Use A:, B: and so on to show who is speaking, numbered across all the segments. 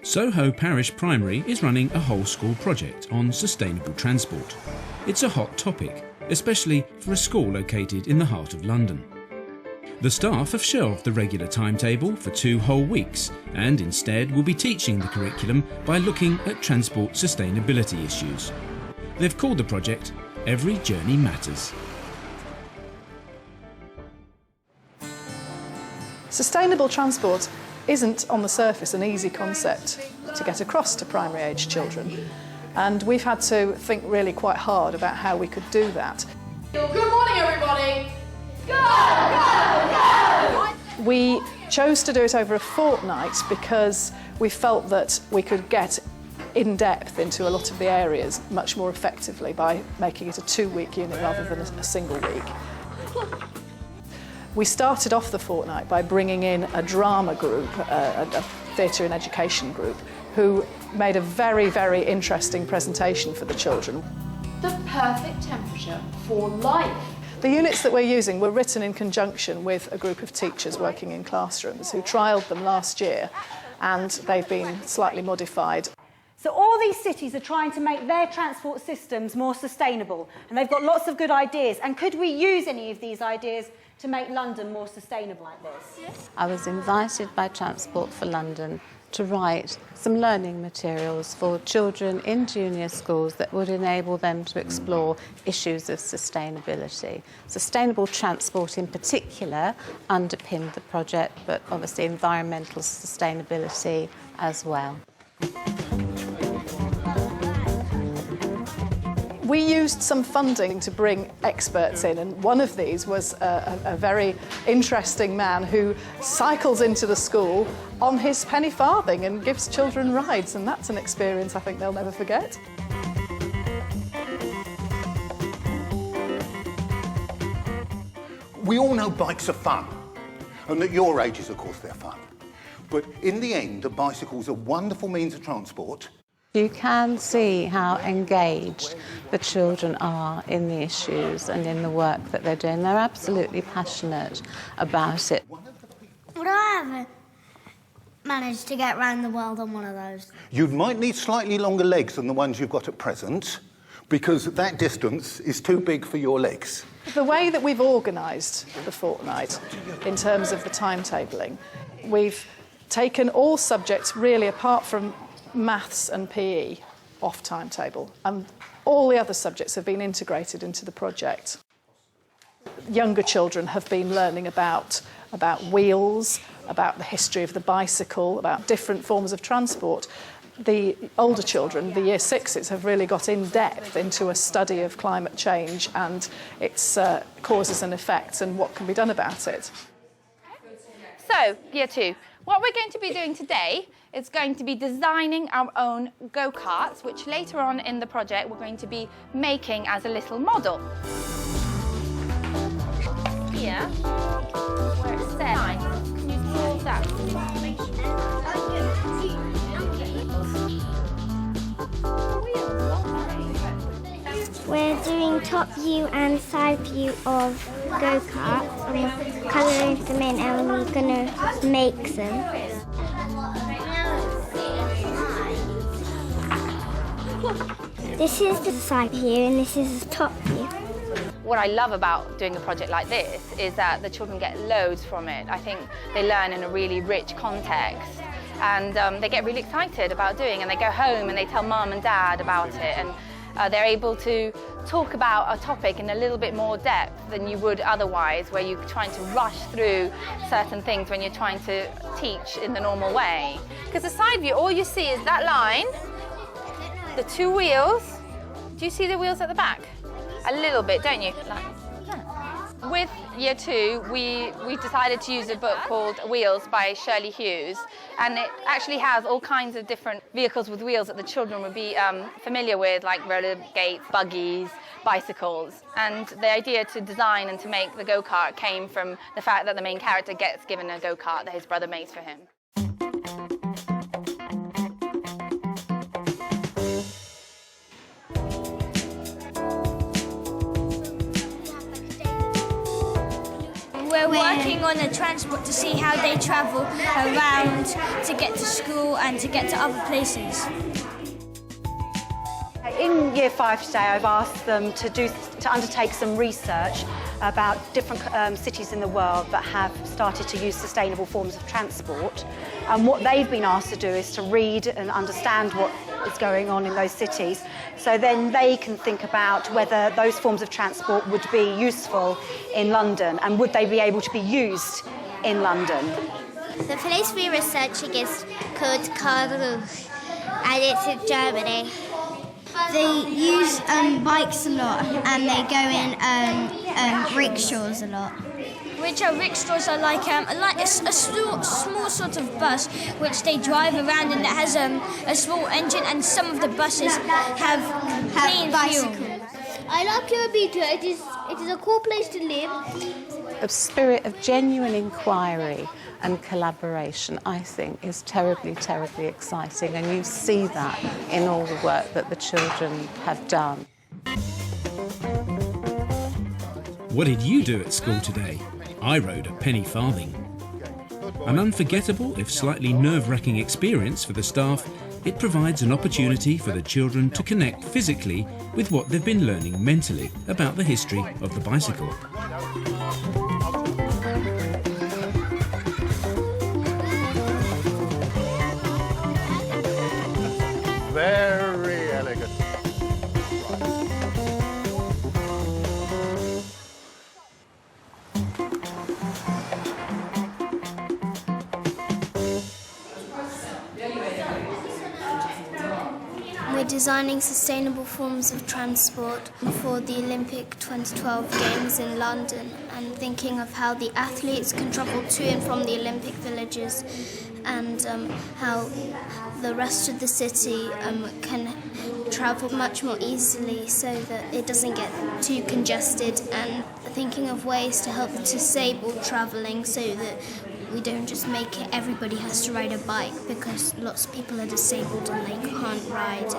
A: Soho Parish Primary is running a whole school project on sustainable transport. It's a hot topic, especially for a school located in the heart of London. The staff have shelved the regular timetable for 2 whole weeks and instead will be teaching the curriculum by looking at transport sustainability issues. They've called the project Every Journey Matters.
B: Sustainable transport isn't on the surface an easy concept to get across to primary age children, and we've had to think really quite hard about how we could do that.
C: Good morning, everybody! Go, go, go!
B: We chose to do it over a fortnight because we felt that we could get in depth into a lot of the areas much more effectively by making it a 2-week unit rather than a single week. We started off the fortnight by bringing in a drama group, a theatre and education group, who made a very, very interesting presentation for the children.
C: The perfect temperature for life.
B: The units that we're using were written in conjunction with a group of teachers working in classrooms who trialled them last year, and they've been slightly modified.
D: So all these cities are trying to make their transport systems more sustainable, and they've got lots of good ideas. And could we use any of these ideas to make London more sustainable like this?
E: Yes. I was invited by Transport for London to write some learning materials for children in junior schools that would enable them to explore issues of sustainability. Sustainable transport in particular underpinned the project, but obviously environmental sustainability as well.
B: We used some funding to bring experts in, and one of these was a very interesting man who cycles into the school on his penny farthing and gives children rides, and that's an experience I think they'll never forget.
F: We all know bikes are fun, and at your ages, of course, they're fun. But in the end, a bicycle's a wonderful means of transport.
E: You can see how engaged the children are in the issues and in the work that they're doing. They're absolutely passionate about it.
G: Would I ever manage to get around the world on one of those?
F: You might need slightly longer legs than the ones you've got at present, because that distance is too big for your legs.
B: The way that we've organised the fortnight in terms of the timetabling, we've taken all subjects really apart from maths and PE off timetable, and all the other subjects have been integrated into the project. Younger children have been learning about wheels, about the history of the bicycle, about different forms of transport. The older children, the year sixes, have really got in depth into a study of climate change and its causes and effects and what can be done about it.
H: So, year 2, what we're going to be doing today is going to be designing our own go-karts, which later on in the project we're going to be making as a little model. Here, where it says, can you draw that?
G: We're doing top view and side view of go-karts, and we're colouring them in, and we're going to make them. This is the side view and this is the top view.
H: What I love about doing a project like this is that the children get loads from it. I think they learn in a really rich context, and they get really excited about doing, and they go home and they tell mum and dad about it, and they're able to talk about a topic in a little bit more depth than you would otherwise, where you're trying to rush through certain things when you're trying to teach in the normal way. Because the side view, all you see is that line, the 2 wheels. Do you see the wheels at the back? A little bit, don't you? Like that. With year 2, we decided to use a book called Wheels by Shirley Hughes, and it actually has all kinds of different vehicles with wheels that the children would be familiar with, like roller skates, buggies, bicycles. And the idea to design and to make the go-kart came from the fact that the main character gets given a go-kart that his brother makes for him.
I: We're we're working on a transport to see how they travel around to get to school and to get to other places.
D: In Year 5 today, I've asked them to undertake some research about different cities in the world that have started to use sustainable forms of transport. And what they've been asked to do is to read and understand what is going on in those cities, so then they can think about whether those forms of transport would be useful in London and would they be able to be used in London.
G: The place we're researching is called Karlsruhe, and it's in Germany. They use bikes a lot, and they go in rickshaws a lot.
I: Which rickshaws are like a small sort of bus which they drive around, and it has a small engine, and some of the buses have clean
G: bicycles.
I: fuel.
G: I like Kiribati. It is a cool place to live.
E: A spirit of genuine inquiry and collaboration, I think, is terribly, terribly exciting, and you see that in all the work that the children have done.
A: What did you do at school today? I rode a penny farthing. An unforgettable, if slightly nerve-wracking experience for the staff, it provides an opportunity for the children to connect physically with what they've been learning mentally about the history of the bicycle.
F: Very elegant.
G: We're designing sustainable forms of transport for the Olympic 2012 Games in London, and thinking of how the athletes can travel to and from the Olympic villages, and how the rest of the city can travel much more easily so that it doesn't get too congested, and thinking of ways to help the disabled travelling so that we don't just make it everybody has to ride a bike, because lots of people are disabled and they can't ride.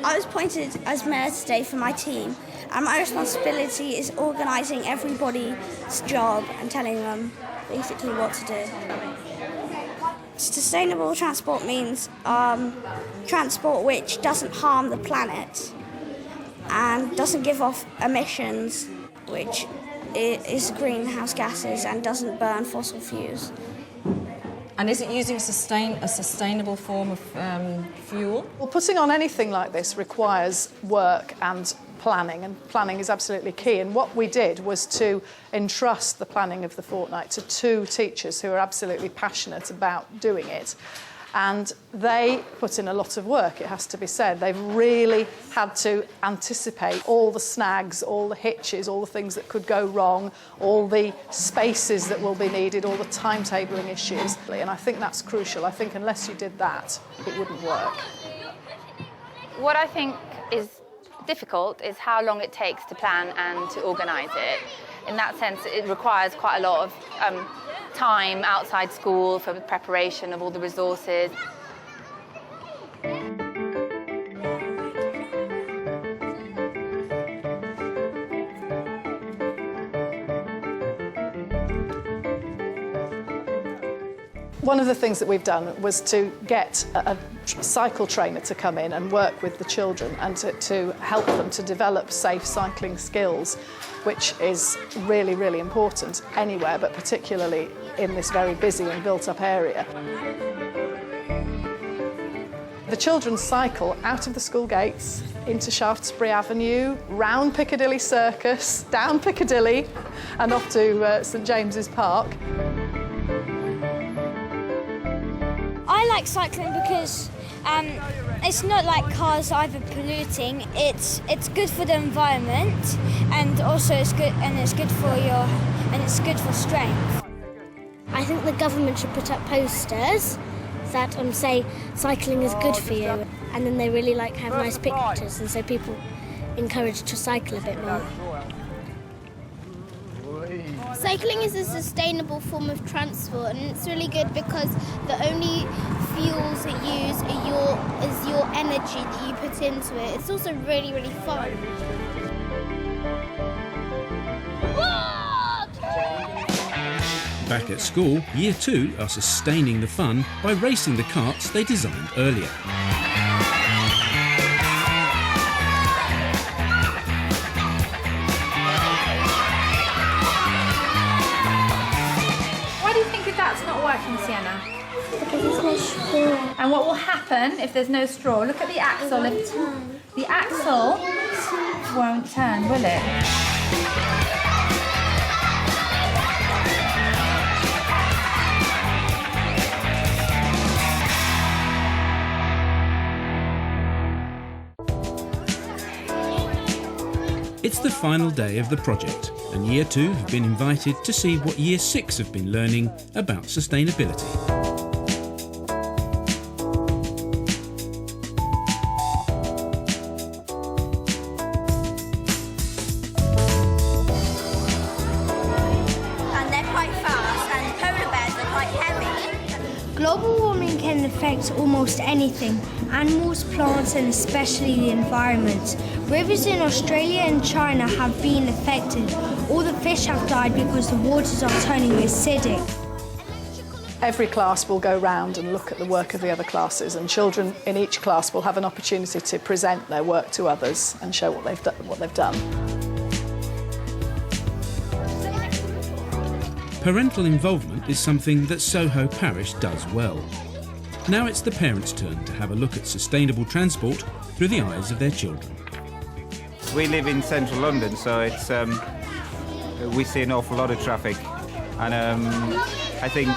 I: I was appointed as mayor today for my team, and my responsibility is organising everybody's job and telling them basically what to do. Sustainable transport means transport which doesn't harm the planet and doesn't give off emissions, which is greenhouse gases, and doesn't burn fossil fuels.
J: And is it using a sustainable form of fuel?
B: Well, putting on anything like this requires work and planning is absolutely key. And what we did was to entrust the planning of the fortnight to two teachers who are absolutely passionate about doing it. And they put in a lot of work, it has to be said. They've really had to anticipate all the snags, all the hitches, all the things that could go wrong, all the spaces that will be needed, all the timetabling issues. And I think that's crucial. I think unless you did that, it wouldn't work.
H: What I think is difficult is how long it takes to plan and to organise it. In that sense, it requires quite a lot of time outside school for the preparation of all the resources.
B: One of the things that we've done was to get a cycle trainer to come in and work with the children and to help them to develop safe cycling skills, which is really, really important anywhere, but particularly in this very busy and built-up area. The children cycle out of the school gates into Shaftesbury Avenue, round Piccadilly Circus, down Piccadilly and off to St James's Park.
I: I like cycling because it's not like cars either polluting. It's good for the environment, and also it's good for strength.
G: I think the government should put up posters that say cycling is good for you, and then they really have nice pictures, and so people encouraged to cycle a bit more. Cycling is a sustainable form of transport, and it's really good because the only fuels it uses is your energy that you put into it. It's also really, really fun. Whoa!
A: Back at school, Year 2 are sustaining the fun by racing the karts they designed earlier.
K: Why do you think that's not working, Sienna?
G: Because there's no straw.
K: And what will happen if there's no straw? Look at the axle. The axle won't turn, will it?
A: It's the final day of the project, and Year 2 have been invited to see what Year 6 have been learning about sustainability.
I: And they're quite fast, and polar bears are quite heavy.
G: Global warming can affect almost anything, animals, plants and especially the environment. Rivers in Australia and China have been affected. All the fish have died because the waters are turning acidic.
B: Every class will go round and look at the work of the other classes, and children in each class will have an opportunity to present their work to others and show what they've done.
A: Parental involvement is something that Soho Parish does well. Now it's the parents' turn to have a look at sustainable transport through the eyes of their children.
L: We live in central London, so it's we see an awful lot of traffic, and I think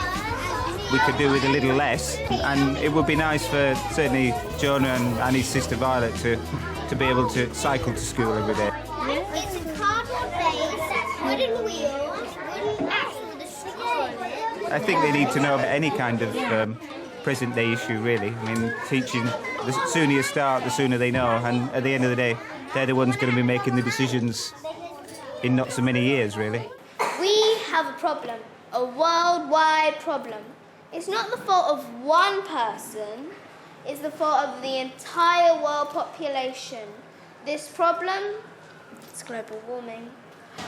L: we could do with a little less, and it would be nice for certainly Jonah and Annie's sister Violet to be able to cycle to school every day.
G: It's a cardboard base, wooden wheels, wooden axle with a sticker on it.
L: I think they need to know about any kind of present day issue, really. I mean, teaching, the sooner you start, the sooner they know, and at the end of the day, they're the ones going to be making the decisions in not so many years, really.
G: We have a problem, a worldwide problem. It's not the fault of one person, it's the fault of the entire world population. This problem is global warming.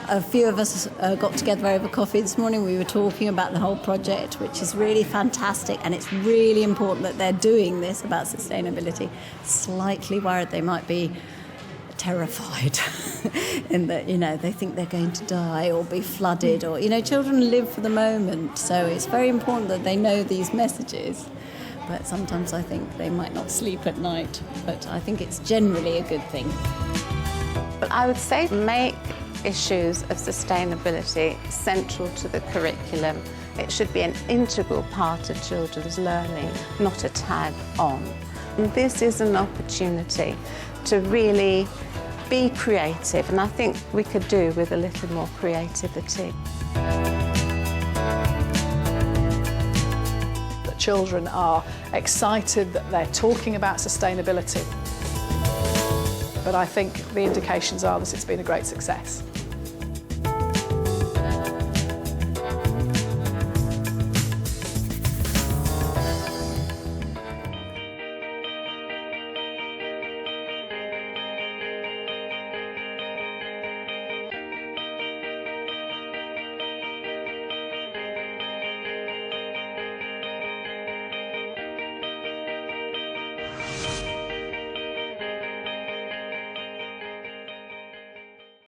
M: A few of us got together over coffee this morning. We were talking about the whole project, which is really fantastic, and it's really important that they're doing this about sustainability. Slightly worried they might be terrified in that, you know, they think they're going to die or be flooded, or, you know, children live for the moment, so it's very important that they know these messages. But sometimes I think they might not sleep at night, but I think it's generally a good thing.
E: But I would say make issues of sustainability central to the curriculum. It should be an integral part of children's learning, not a tag on. And this is an opportunity to really be creative, and I think we could do with a little more creativity.
B: The children are excited that they're talking about sustainability, but I think the indications are that it's been a great success.